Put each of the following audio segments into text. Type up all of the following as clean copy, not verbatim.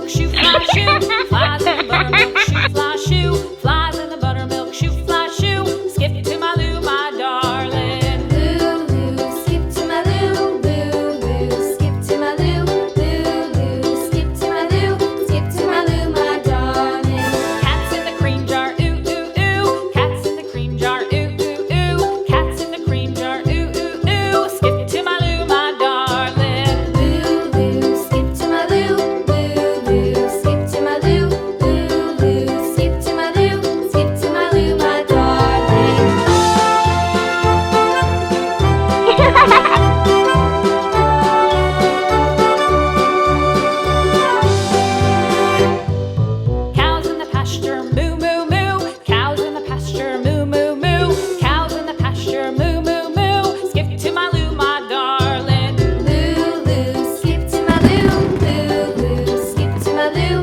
buttermilk shoe, fly shoe. Flies in the buttermilk shoe, fly shoe. Flies in the buttermilk shoe, fly shoe. Skip to my Lou, my darling. Lou, skip to my Lou, skip to my Lou, skip to my Lou, skip to my Lou, my darling. Cats in the cream jar, ooh, ooh, ooh. Cats in the cream jar, ooh, ooh, ooh. Cats in the cream jar, ooh, ooh, ooh. Skip to my Lou, my darling. Lou, skip to my Lou, skip to my Lou, skip to my Lou, skip to my Lou, my darling. Cows in the pasture, moo, moo, moo. Cows in the pasture, moo, moo, moo. Cows in the pasture, moo, moo, moo. Skip to my Lou, my darling. Lou, skip to my Lou, skip to my Lou,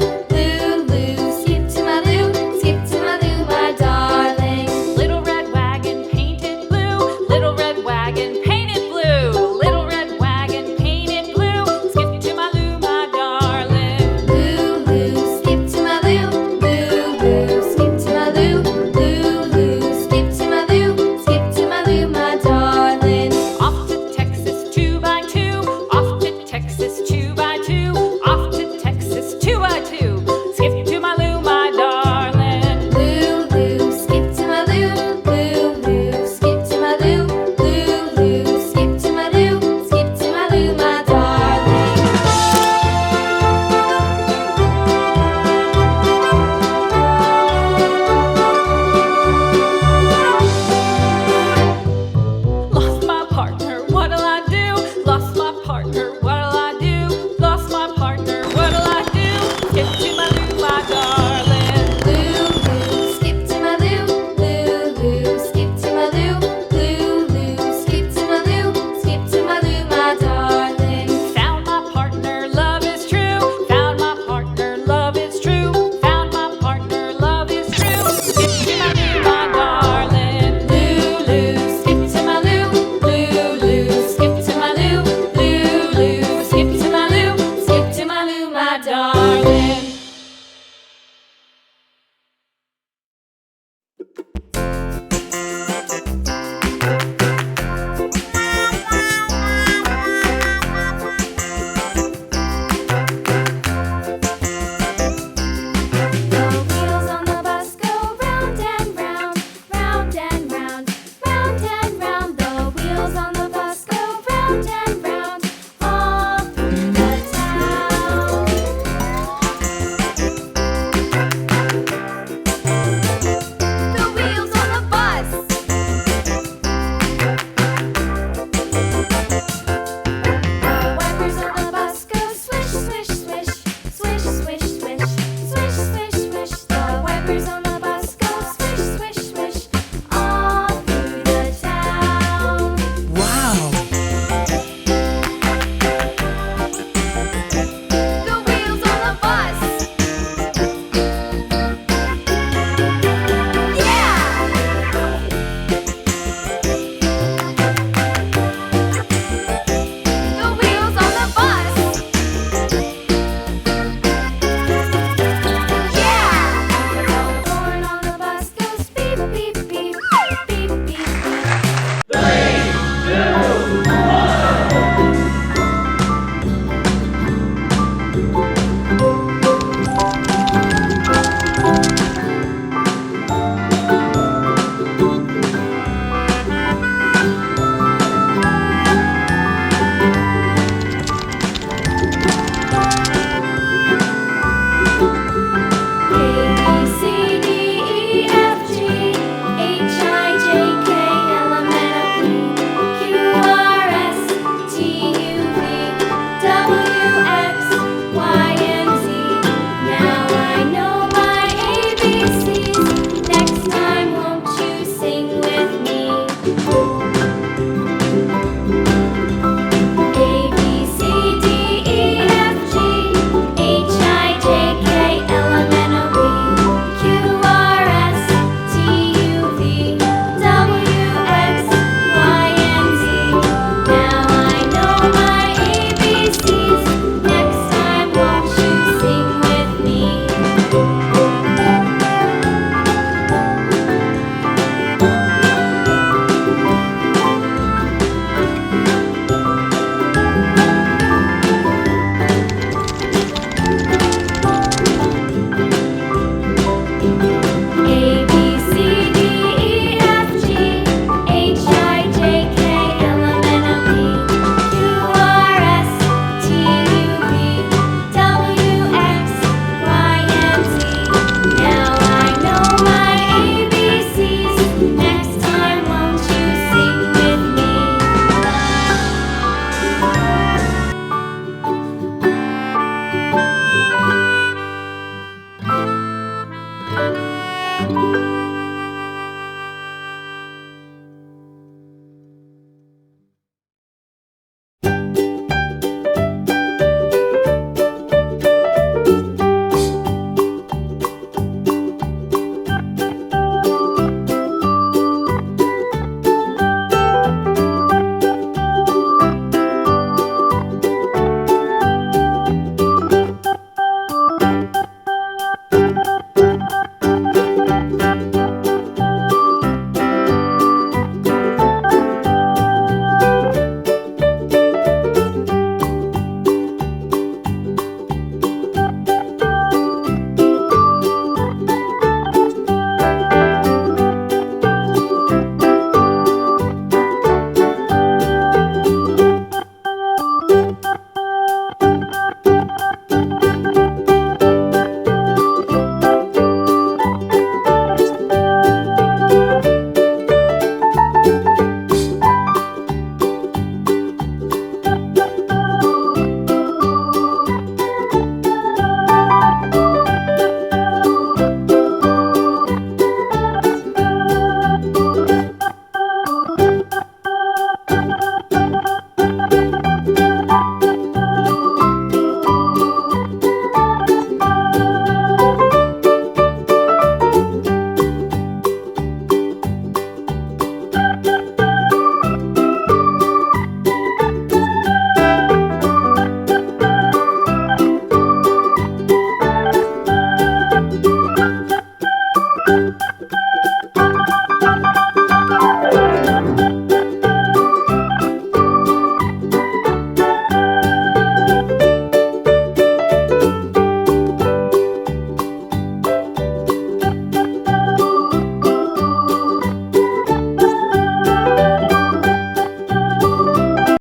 skip to my Lou, skip to my Lou, my darling. Little red wagon painted blue. Little red wagon painted blue. Little red wagon painted blue. Skip to my Lou, my darling. Lou, skip to my Lou, skip to my Lou, skip to my Lou, skip to my Lou, my darling. Off to Texas 2x2. Off to Texas 2x2. Off to Texas 2x2. Skip to my Lou, my darling. Lou, skip to my Lou, skip to my Lou, skip to my Lou, skip to my Lou, my darling. Lost my partner, what'll I do? Lost my partner, what'll I do? Lost my partner, what'll I do? Skip to my Lou, my darling. Lou, skip to my Lou, skip to my Lou, skip to my Lou, skip to my Lou, my darling. Found my partner, love is true. Found my partner, love is true. Found my partner, love is true. Skip to my Lou, my darling. Lou, skip to my Lou, skip to my Lou, skip to my Lou, skip to my Lou, my darling.